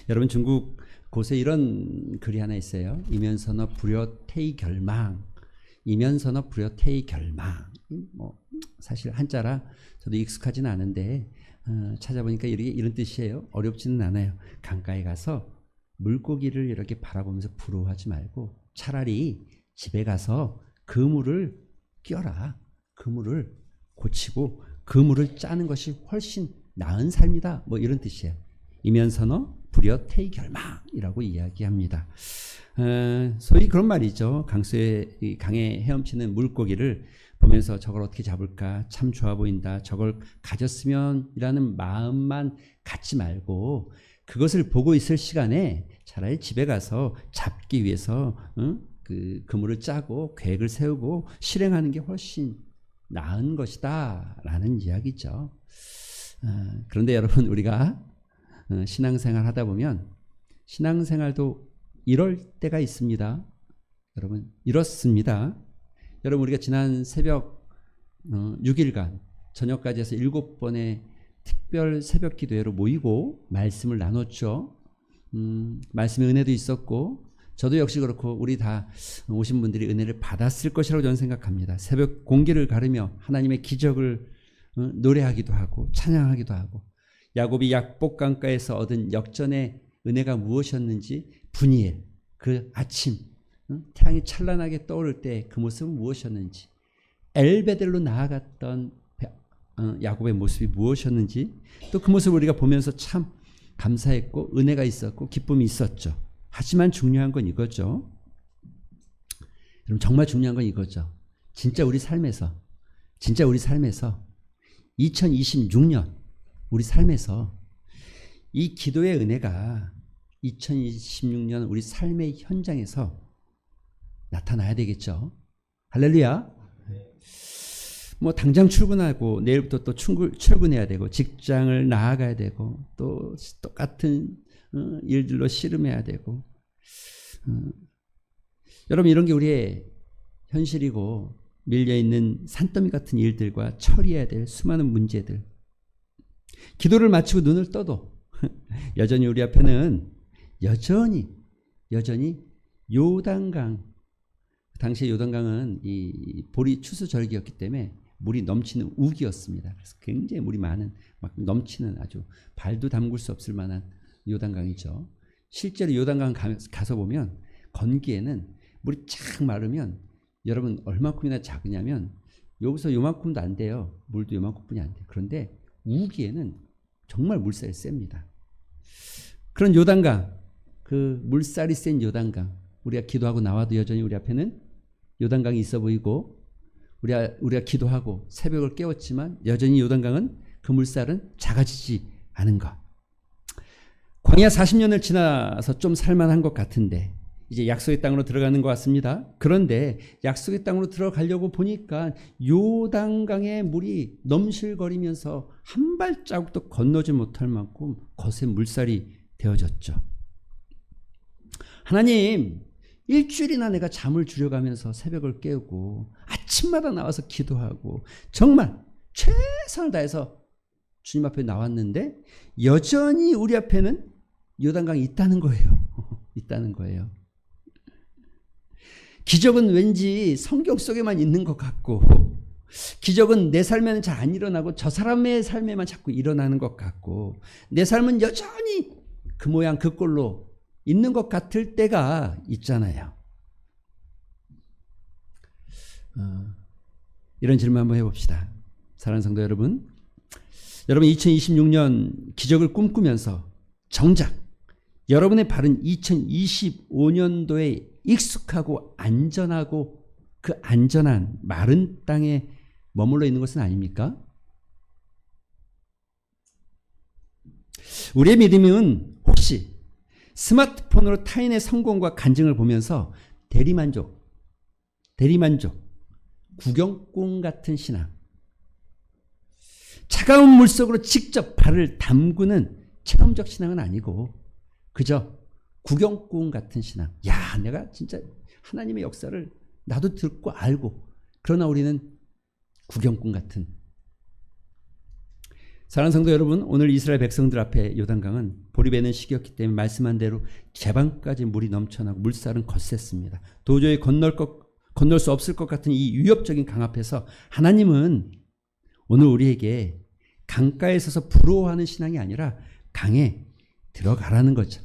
여러분 중국 곳에 이런 글이 하나 있어요. 이면선어 불효태결망. 이면선어 불효태결망. 뭐 사실 한자라 저도 익숙하지는 않은데 찾아보니까 이런 뜻이에요. 어렵지는 않아요. 강가에 가서 물고기를 이렇게 바라보면서 부러워하지 말고 차라리 집에 가서 그물을 끼워라. 그물을 고치고 그물을 짜는 것이 훨씬 나은 삶이다. 뭐 이런 뜻이에요. 이면선어 불효태결망이라고 이야기합니다. 소위 그런 말이죠. 강에 헤엄치는 물고기를 보면서 저걸 어떻게 잡을까? 참 좋아 보인다. 저걸 가졌으면 이라는 마음만 갖지 말고 그것을 보고 있을 시간에 차라리 집에 가서 잡기 위해서 그 그물을 짜고 계획을 세우고 실행하는 게 훨씬 나은 것이다 라는 이야기죠. 그런데 여러분 우리가 신앙생활 하다 보면 신앙생활도 이럴 때가 있습니다. 여러분 이렇습니다. 여러분 우리가 지난 새벽 6일간 저녁까지 해서 7번의 특별 새벽 기도회로 모이고 말씀을 나눴죠. 말씀의 은혜도 있었고 저도 역시 그렇고 우리 다 오신 분들이 은혜를 받았을 것이라고 저는 생각합니다. 새벽 공기를 가르며 하나님의 기적을 노래하기도 하고 찬양하기도 하고 야곱이 약복강가에서 얻은 역전의 은혜가 무엇이었는지 분이엘 그 아침 태양이 찬란하게 떠오를 때 그 모습은 무엇이었는지 엘베델로 나아갔던 야곱의 모습이 무엇이었는지 또 그 모습을 우리가 보면서 참 감사했고 은혜가 있었고 기쁨이 있었죠. 하지만 중요한 건 이거죠. 여러분 정말 중요한 건 이거죠. 진짜 우리 삶에서 2026년 우리 삶에서 이 기도의 은혜가 2026년 우리 삶의 현장에서 나타나야 되겠죠. 할렐루야. 뭐 당장 출근하고 내일부터 또 출근해야 되고 직장을 나아가야 되고 또 똑같은 일들로 씨름해야 되고 여러분 이런 게 우리의 현실이고 밀려있는 산더미 같은 일들과 처리해야 될 수많은 문제들 기도를 마치고 눈을 떠도 여전히 우리 앞에는 여전히 요단강 당시에 요단강은 이 보리 추수절기였기 때문에 물이 넘치는 우기였습니다. 그래서 굉장히 물이 많은 막 넘치는 아주 발도 담글 수 없을 만한 요단강이죠. 실제로 요단강 가서 보면 건기에는 물이 쫙 마르면 여러분 얼마큼이나 작으냐면 여기서 요만큼도 안 돼요. 물도 요만큼뿐이 안 돼요. 그런데 우기에는 정말 물살이 셉니다. 그런 요단강 그 물살이 센 요단강 우리가 기도하고 나와도 여전히 우리 앞에는 요단강이 있어 보이고 우리가 기도하고 새벽을 깨웠지만 여전히 요단강은 그 물살은 작아지지 않은 것. 광야 40년을 지나서 좀 살만한 것 같은데 이제 약속의 땅으로 들어가는 것 같습니다. 그런데 약속의 땅으로 들어가려고 보니까 요단강의 물이 넘실거리면서 한 발자국도 건너지 못할 만큼 거센 물살이 되어졌죠. 하나님 일주일이나 내가 잠을 줄여가면서 새벽을 깨우고 아침마다 나와서 기도하고 정말 최선을 다해서 주님 앞에 나왔는데 여전히 우리 앞에는 요단강이 있다는 거예요. 있다는 거예요. 기적은 왠지 성경 속에만 있는 것 같고 기적은 내 삶에는 잘 안 일어나고 저 사람의 삶에만 자꾸 일어나는 것 같고 내 삶은 여전히 그 모양 그 꼴로 있는 것 같을 때가 있잖아요. 이런 질문 한번 해봅시다. 사랑하는 성도 여러분 2026년 기적을 꿈꾸면서 정작 여러분의 발은 2025년도에 익숙하고 안전하고 그 안전한 마른 땅에 머물러 있는 것은 아닙니까? 우리의 믿음은 혹시 스마트폰으로 타인의 성공과 간증을 보면서 대리만족, 구경꾼 같은 신앙, 차가운 물속으로 직접 발을 담그는 체험적 신앙은 아니고 그저 구경꾼 같은 신앙. 야, 내가 진짜 하나님의 역사를 나도 듣고 알고 그러나 우리는 구경꾼 같은 사랑하는 성도 여러분, 오늘 이스라엘 백성들 앞에 요단강은 보리배는 시기였기 때문에 말씀한 대로 제방까지 물이 넘쳐나고 물살은 거셌습니다. 도저히 건널 수 없을 것 같은 이 위협적인 강 앞에서 하나님은 오늘 우리에게 강가에 서서 부러워하는 신앙이 아니라 강에 들어가라는 거죠.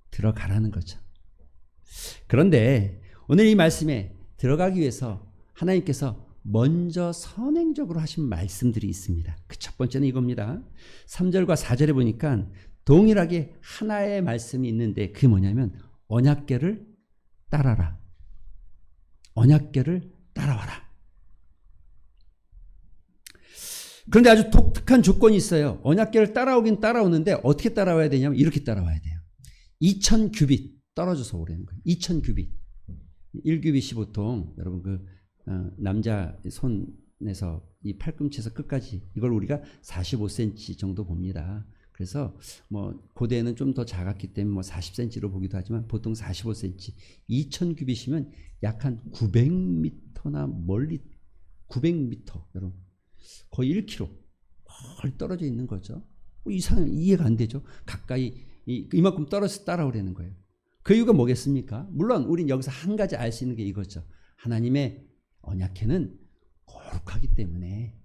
들어가라는 거죠. 그런데 오늘 이 말씀에 들어가기 위해서 하나님께서 먼저 선행적으로 하신 말씀들이 있습니다. 그 첫 번째는 이겁니다. 3절과 4절에 보니까 동일하게 하나의 말씀이 있는데 그게 뭐냐면 언약궤를 따라라. 언약궤를 따라와라. 그런데 아주 독특한 조건이 있어요. 언약궤를 따라오긴 따라오는데 어떻게 따라와야 되냐면 이렇게 따라와야 돼요. 2000규빗 떨어져서 오라는 거예요. 2000규빗. 1규빗이 보통 여러분 남자 손에서 이 팔꿈치에서 끝까지 이걸 우리가 45cm 정도 봅니다. 그래서 고대에는 좀 더 작았기 때문에 40cm로 보기도 하지만 보통 45cm. 2000규빗이면 약 한 900m나 멀리 900m 여러분 거의 1km 멀리 떨어져 있는 거죠. 이해가 안 되죠. 가까이 이만큼 떨어져서 따라오라는 거예요. 그 이유가 뭐겠습니까? 물론 우린 여기서 한 가지 알 수 있는 게 이거죠. 하나님의 언약궤는 거룩하기 때문에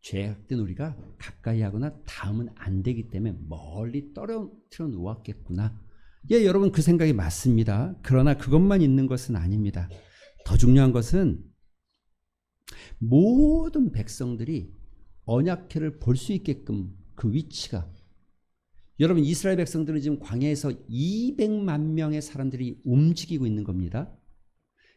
죄악된 우리가 가까이 하거나 닿으면 안 되기 때문에 멀리 떨어뜨려 놓았겠구나. 예, 여러분 그 생각이 맞습니다. 그러나 그것만 있는 것은 아닙니다. 더 중요한 것은 모든 백성들이 언약궤를 볼 수 있게끔 그 위치가 여러분 이스라엘 백성들은 지금 광야에서 200만 명의 사람들이 움직이고 있는 겁니다.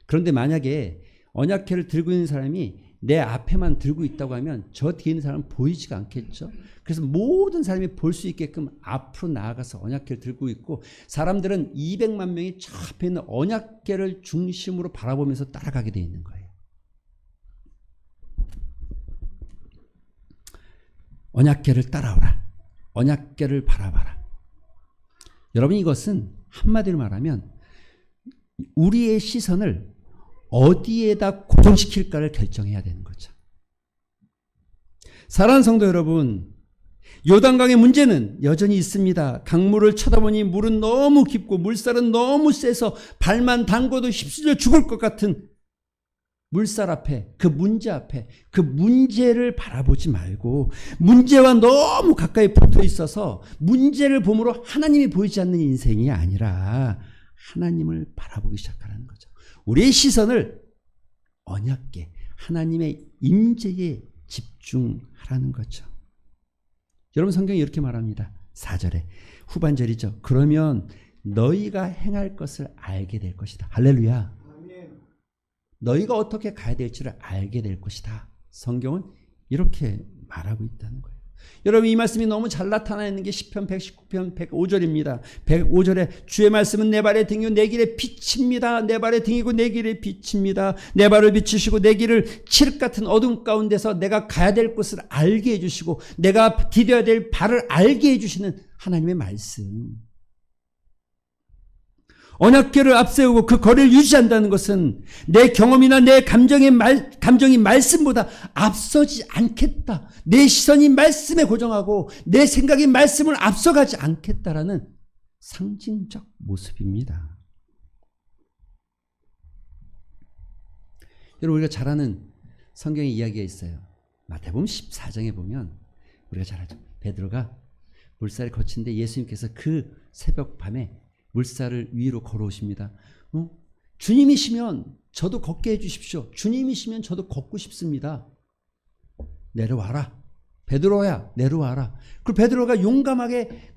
그런데 만약에 언약궤를 들고 있는 사람이 내 앞에만 들고 있다고 하면 저 뒤에 있는 사람은 보이지가 않겠죠. 그래서 모든 사람이 볼 수 있게끔 앞으로 나아가서 언약궤를 들고 있고 사람들은 200만 명이 저 앞에 있는 언약궤를 중심으로 바라보면서 따라가게 되어 있는 거예요. 언약궤를 따라오라. 언약궤를 바라봐라. 여러분 이것은 한마디로 말하면 우리의 시선을 어디에다 고정시킬까를 결정해야 되는 거죠. 사랑하는 성도 여러분, 요단강의 문제는 여전히 있습니다. 강물을 쳐다보니 물은 너무 깊고 물살은 너무 세서 발만 담궈도 휩쓸려 죽을 것 같은 물살 앞에, 그 문제 앞에, 그 문제를 바라보지 말고 문제와 너무 가까이 붙어 있어서 문제를 보므로 하나님이 보이지 않는 인생이 아니라 하나님을 바라보기 시작하라는 거죠. 우리의 시선을 언약궤, 하나님의 임재에 집중하라는 거죠. 여러분 성경이 이렇게 말합니다. 4절에 후반절이죠. 그러면 너희가 행할 것을 알게 될 것이다. 할렐루야. 너희가 어떻게 가야 될지를 알게 될 것이다. 성경은 이렇게 말하고 있다는 거예요. 여러분 이 말씀이 너무 잘 나타나 있는 게 시편 119편 105절입니다. 105절에 주의 말씀은 내 발의 등이요 내 길의 빛입니다. 내 발의 등이고 내 길의 빛입니다. 내 발을 비추시고 내 길을 칠흑 같은 어둠 가운데서 내가 가야 될 곳을 알게 해주시고 내가 디뎌야 될 발을 알게 해주시는 하나님의 말씀. 언약궤를 앞세우고 그 거리를 유지한다는 것은 내 경험이나 내 감정이 말씀보다 앞서지 않겠다. 내 시선이 말씀에 고정하고 내 생각이 말씀을 앞서가지 않겠다라는 상징적 모습입니다. 여러분 우리가 잘 아는 성경의 이야기가 있어요. 마태복음 14장에 보면 우리가 잘 알죠. 베드로가 물살이 거친데 예수님께서 그 새벽 밤에 물살을 위로 걸어오십니다. 주님이시면 저도 걷게 해주십시오. 주님이시면 저도 걷고 싶습니다. 내려와라. 베드로야 내려와라. 그리고 베드로가 용감하게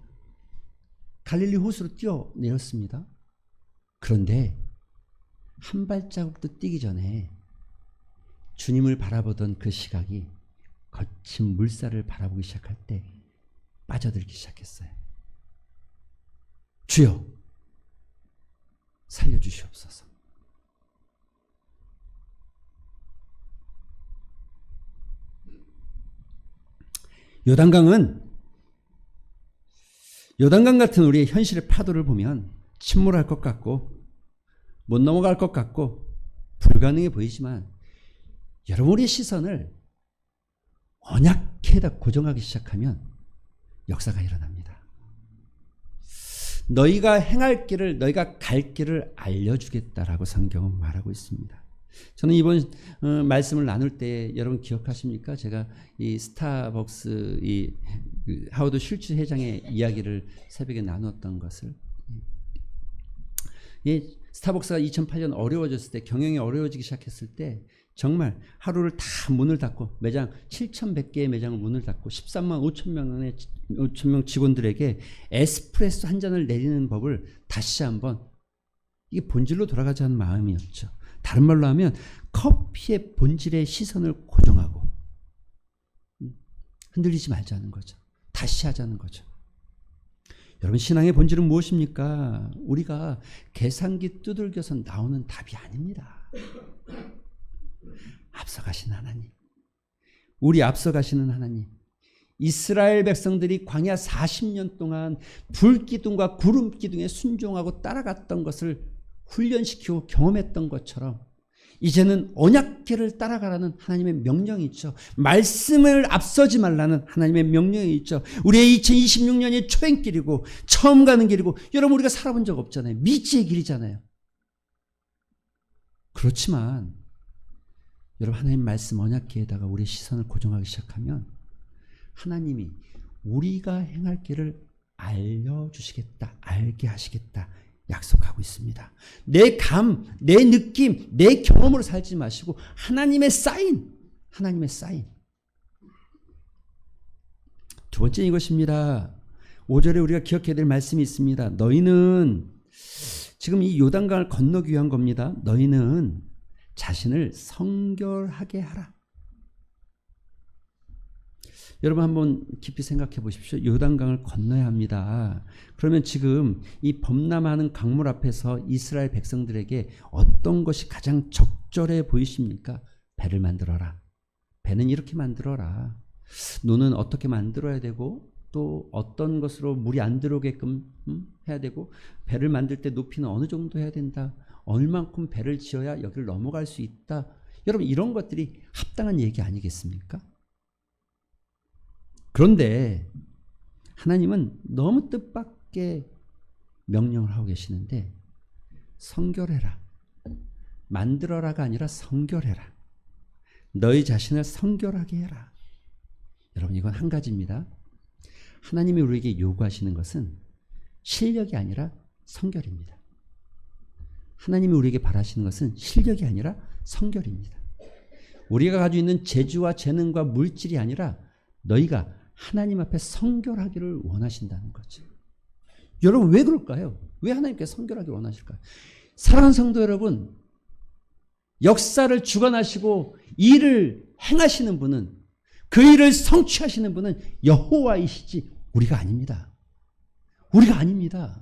갈릴리 호수로 뛰어내렸습니다. 그런데 한 발자국도 뛰기 전에 주님을 바라보던 그 시각이 거친 물살을 바라보기 시작할 때 빠져들기 시작했어요. 주여 살려주시옵소서. 요단강 같은 우리의 현실의 파도를 보면 침몰할 것 같고 못 넘어갈 것 같고 불가능해 보이지만 여러분 우리의 시선을 언약궤에다 고정하기 시작하면 역사가 일어납니다. 너희가 행할 길을, 너희가 갈 길을 알려주겠다라고 성경은 말하고 있습니다. 저는 이번 말씀을 나눌 때 여러분 기억하십니까? 제가 이 스타벅스 이 하워드 슐츠 회장의 이야기를 새벽에 나눴던 것을. 스타벅스가 2008년 어려워졌을 때, 경영이 어려워지기 시작했을 때 정말 하루를 다 문을 닫고 매장 7,100개의 매장을 문을 닫고 13만 5천 명 직원들에게 에스프레소 한 잔을 내리는 법을 다시 한번, 이게 본질로 돌아가자는 마음이었죠. 다른 말로 하면 커피의 본질의 시선을 고정하고 흔들리지 말자는 거죠. 다시 하자는 거죠. 여러분, 신앙의 본질은 무엇입니까? 우리가 계산기 두들겨서 나오는 답이 아닙니다. 앞서가신 하나님, 우리 앞서가시는 하나님, 이스라엘 백성들이 광야 40년 동안 불기둥과 구름기둥에 순종하고 따라갔던 것을 훈련시키고 경험했던 것처럼 이제는 언약궤를 따라가라는 하나님의 명령이 있죠. 말씀을 앞서지 말라는 하나님의 명령이 있죠. 우리의 2026년이 초행길이고 처음 가는 길이고, 여러분 우리가 살아본 적 없잖아요. 미지의 길이잖아요. 그렇지만 여러분, 하나님 말씀 언약궤에다가 우리의 시선을 고정하기 시작하면 하나님이 우리가 행할 길을 알려주시겠다, 알게 하시겠다 약속하고 있습니다. 내 감, 내 느낌, 내 경험으로 살지 마시고 하나님의 사인, 하나님의 사인. 두 번째 이것입니다. 5절에 우리가 기억해야 될 말씀이 있습니다. 너희는, 지금 이 요단강을 건너기 위한 겁니다. 너희는 자신을 성결하게 하라. 여러분 한번 깊이 생각해 보십시오. 요단강을 건너야 합니다. 그러면 지금 이 범람하는 강물 앞에서 이스라엘 백성들에게 어떤 것이 가장 적절해 보이십니까? 배를 만들어라. 배는 이렇게 만들어라. 노는 어떻게 만들어야 되고, 또 어떤 것으로 물이 안 들어오게끔 해야 되고, 배를 만들 때 높이는 어느 정도 해야 된다. 얼만큼 배를 지어야 여기를 넘어갈 수 있다. 여러분, 이런 것들이 합당한 얘기 아니겠습니까? 그런데 하나님은 너무 뜻밖의 명령을 하고 계시는데, 성결해라. 만들어라가 아니라 성결해라. 너희 자신을 성결하게 해라. 여러분, 이건 한 가지입니다. 하나님이 우리에게 요구하시는 것은 실력이 아니라 성결입니다. 하나님이 우리에게 바라시는 것은 실력이 아니라 성결입니다. 우리가 가지고 있는 재주와 재능과 물질이 아니라 너희가 하나님 앞에 성결하기를 원하신다는 거죠. 여러분, 왜 그럴까요? 왜 하나님께서 성결하기를 원하실까요? 사랑하는 성도 여러분, 역사를 주관하시고 일을 행하시는 분은, 그 일을 성취하시는 분은 여호와이시지 우리가 아닙니다. 우리가 아닙니다.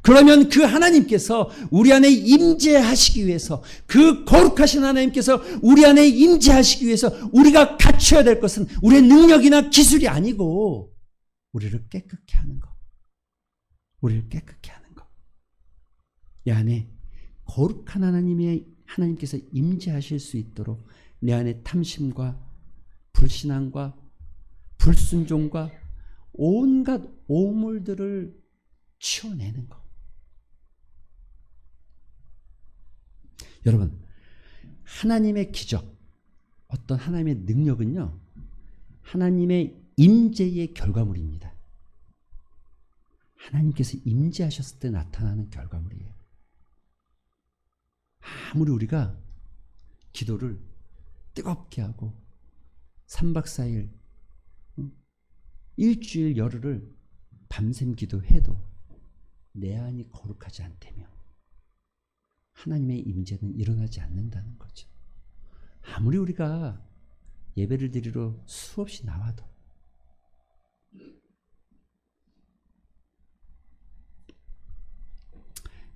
그러면 그 하나님께서 우리 안에 임재하시기 위해서, 그 거룩하신 하나님께서 우리 안에 임재하시기 위해서 우리가 갖춰야 될 것은 우리의 능력이나 기술이 아니고 우리를 깨끗게 하는 것. 우리를 깨끗게 하는 것. 내 안에 거룩한 하나님께서 임재하실 수 있도록 내 안에 탐심과 불신앙과 불순종과 온갖 오물들을 치워내는 것. 여러분, 하나님의 기적, 어떤 하나님의 능력은요, 하나님의 임재의 결과물입니다. 하나님께서 임재하셨을 때 나타나는 결과물이에요. 아무리 우리가 기도를 뜨겁게 하고 3박 4일, 일주일 열흘을 밤샘 기도해도 내 안이 거룩하지 않다면 하나님의 임재는 일어나지 않는다는 거죠. 아무리 우리가 예배를 드리러 수없이 나와도.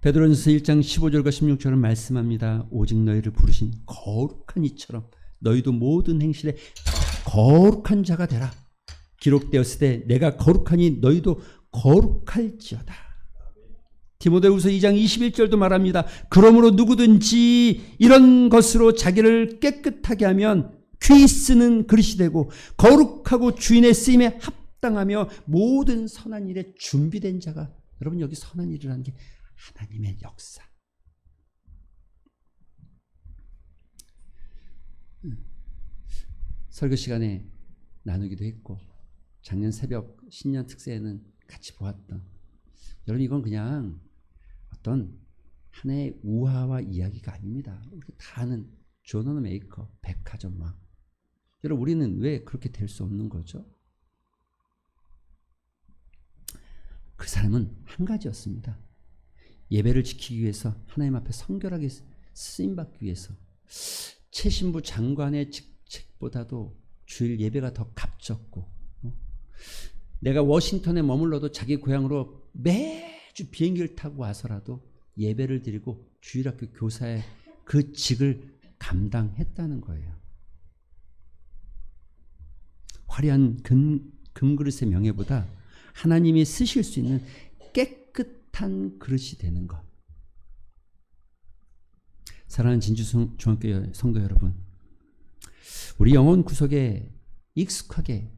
베드로전서 1장 15절과 16절은 말씀합니다. 오직 너희를 부르신 거룩한 이처럼 너희도 모든 행실에 거룩한 자가 되라. 기록되었으되 내가 거룩하니 너희도 거룩할지어다. 디모데후서 2장 21절도 말합니다. 그러므로 누구든지 이런 것으로 자기를 깨끗하게 하면 귀 쓰는 그릇이 되고 거룩하고 주인의 쓰임에 합당하며 모든 선한 일에 준비된 자가, 여러분 여기 선한 일이라는 게 하나님의 역사. 설교 시간에 나누기도 했고 작년 새벽 신년 특세에는 같이 보았던, 여러분 이건 그냥 어떤 하나의 우화와 이야기가 아닙니다. 우리 다 아는 존 워너메이커, 백화점왕. 여러분 우리는 왜 그렇게 될 수 없는 거죠? 그 사람은 한 가지였습니다. 예배를 지키기 위해서, 하나님 앞에 성결하게 쓰임받기 위해서 최신부 장관의 직책보다도 주일 예배가 더 값졌고, 내가 워싱턴에 머물러도 자기 고향으로 매주 비행기를 타고 와서라도 예배를 드리고 주일학교 교사의 그 직을 감당했다는 거예요. 화려한 금그릇의 명예보다 하나님이 쓰실 수 있는 깨끗한 그릇이 되는 것. 사랑하는 진주중학교 성도 여러분, 우리 영혼 구석에 익숙하게,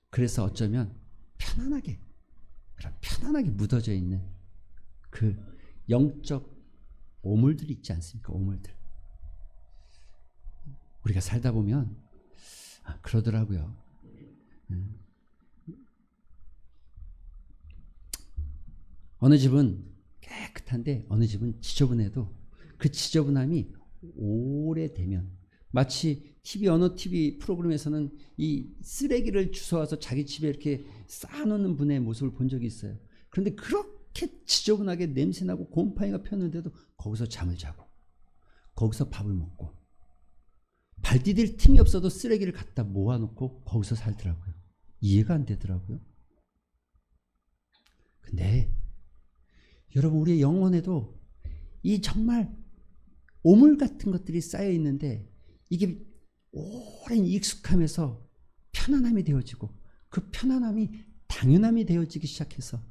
그래서 어쩌면 편안하게 묻어져 있는 그 영적 오물들이 있지 않습니까? 오물들. 우리가 살다 보면 그러더라고요. 어느 집은 깨끗한데 어느 집은 지저분해도 그 지저분함이 오래되면, 마치 어느 TV 프로그램에서는 이 쓰레기를 주워와서 자기 집에 이렇게 쌓아놓는 분의 모습을 본 적이 있어요. 그런데 그렇게 지저분하게 냄새나고 곰팡이가 폈는데도 거기서 잠을 자고 거기서 밥을 먹고 발 디딜 틈이 없어도 쓰레기를 갖다 모아놓고 거기서 살더라고요. 이해가 안 되더라고요. 근데 여러분 우리의 영혼에도 이 정말 오물 같은 것들이 쌓여 있는데 이게 오랜 익숙함에서 편안함이 되어지고 그 편안함이 당연함이 되어지기 시작해서,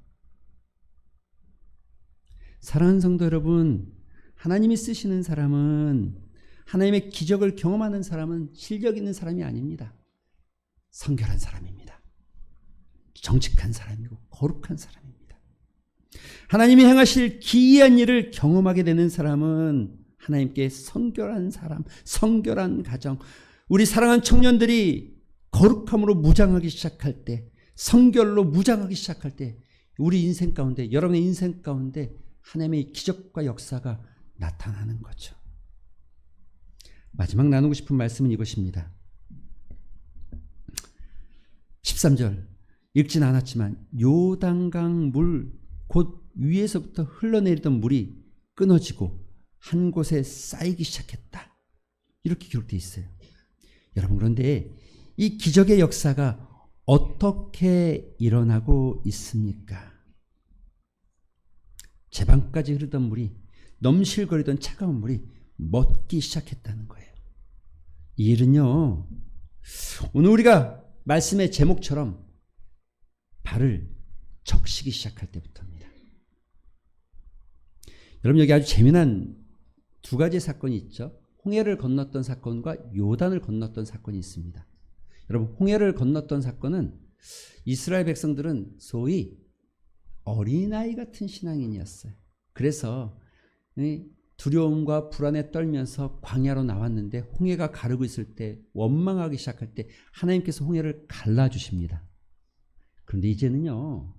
사랑하는 성도 여러분, 하나님이 쓰시는 사람은, 하나님의 기적을 경험하는 사람은 실력 있는 사람이 아닙니다. 성결한 사람입니다. 정직한 사람이고 거룩한 사람입니다. 하나님이 행하실 기이한 일을 경험하게 되는 사람은 하나님께 성결한 사람, 성결한 가정, 우리 사랑하는 청년들이 거룩함으로 무장하기 시작할 때, 성결로 무장하기 시작할 때 우리 인생 가운데, 여러분의 인생 가운데 하나님의 기적과 역사가 나타나는 거죠. 마지막 나누고 싶은 말씀은 이것입니다. 13절 읽진 않았지만 요단강 물 곧 위에서부터 흘러내리던 물이 끊어지고 한 곳에 쌓이기 시작했다. 이렇게 기록되어 있어요. 여러분 그런데 이 기적의 역사가 어떻게 일어나고 있습니까? 제방까지 흐르던 물이, 넘실거리던 차가운 물이 멎기 시작했다는 거예요. 이 일은요, 오늘 우리가 말씀의 제목처럼 발을 적시기 시작할 때부터입니다. 여러분 여기 아주 재미난 두 가지 사건이 있죠. 홍해를 건넜던 사건과 요단을 건넜던 사건이 있습니다. 여러분 홍해를 건넜던 사건은 이스라엘 백성들은 소위 어린아이 같은 신앙인이었어요. 그래서 두려움과 불안에 떨면서 광야로 나왔는데 홍해가 가르고 있을 때, 원망하기 시작할 때 하나님께서 홍해를 갈라주십니다. 그런데 이제는요,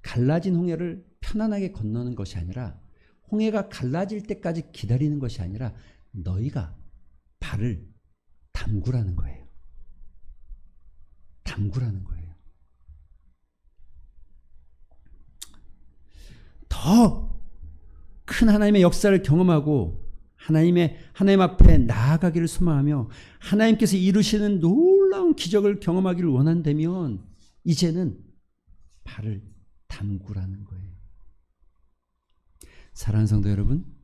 갈라진 홍해를 편안하게 건너는 것이 아니라, 홍해가 갈라질 때까지 기다리는 것이 아니라 너희가 발을 담그라는 거예요. 담그라는 거예요. 더 큰 하나님의 역사를 경험하고 하나님 앞에 나아가기를 소망하며 하나님께서 이루시는 놀라운 기적을 경험하기를 원한다면 이제는 발을 담그라는 거예요. 사랑하는 성도 여러분,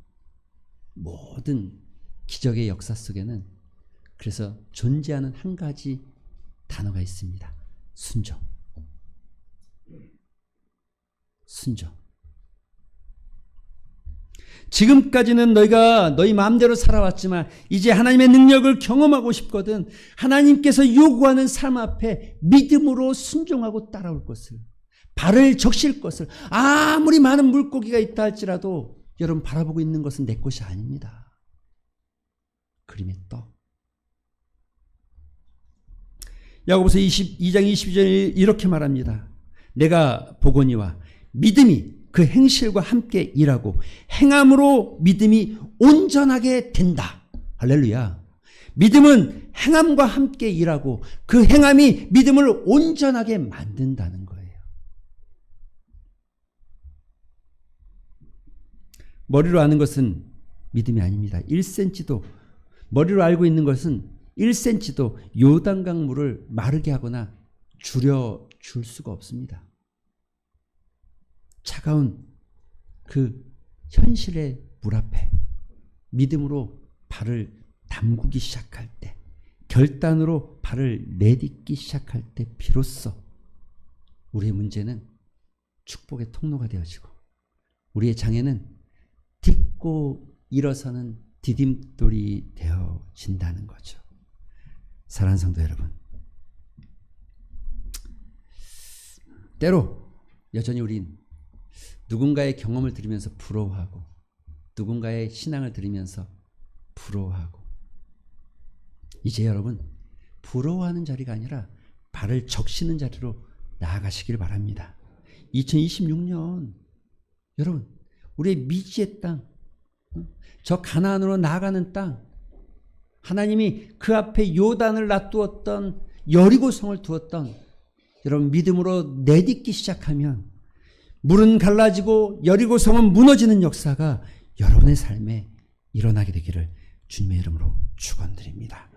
모든 기적의 역사 속에는 그래서 존재하는 한 가지 단어가 있습니다. 순종. 순종. 지금까지는 너희가 너희 마음대로 살아왔지만 이제 하나님의 능력을 경험하고 싶거든. 하나님께서 요구하는 삶 앞에 믿음으로 순종하고 따라올 것을, 발을 적실 것을, 아무리 많은 물고기가 있다 할지라도 여러분 바라보고 있는 것은 내 것이 아닙니다. 그림의 떡. 야고보서 22장 22절에 이렇게 말합니다. 내가 보거니와 믿음이 그 행실과 함께 일하고 행함으로 믿음이 온전하게 된다. 할렐루야. 믿음은 행함과 함께 일하고 그 행함이 믿음을 온전하게 만든다는 거예요. 머리로 아는 것은 믿음이 아닙니다. 1cm도, 머리로 알고 있는 것은 1cm도 요단강 물을 마르게 하거나 줄여줄 수가 없습니다. 차가운 그 현실의 물 앞에 믿음으로 발을 담그기 시작할 때, 결단으로 발을 내딛기 시작할 때 비로소 우리의 문제는 축복의 통로가 되어지고 우리의 장애는 딛고 일어서는 디딤돌이 되어진다는 거죠. 사랑하는 성도 여러분, 때로 여전히 우린 누군가의 경험을 들으면서 부러워하고 누군가의 신앙을 들으면서 부러워하고, 이제 여러분 부러워하는 자리가 아니라 발을 적시는 자리로 나아가시길 바랍니다. 2026년 여러분 우리의 미지의 땅, 저 가나안으로 나아가는 땅, 하나님이 그 앞에 요단을 놔두었던 여리고성을 두었던, 여러분 믿음으로 내딛기 시작하면 물은 갈라지고 여리고성은 무너지는 역사가 여러분의 삶에 일어나게 되기를 주님의 이름으로 축원드립니다.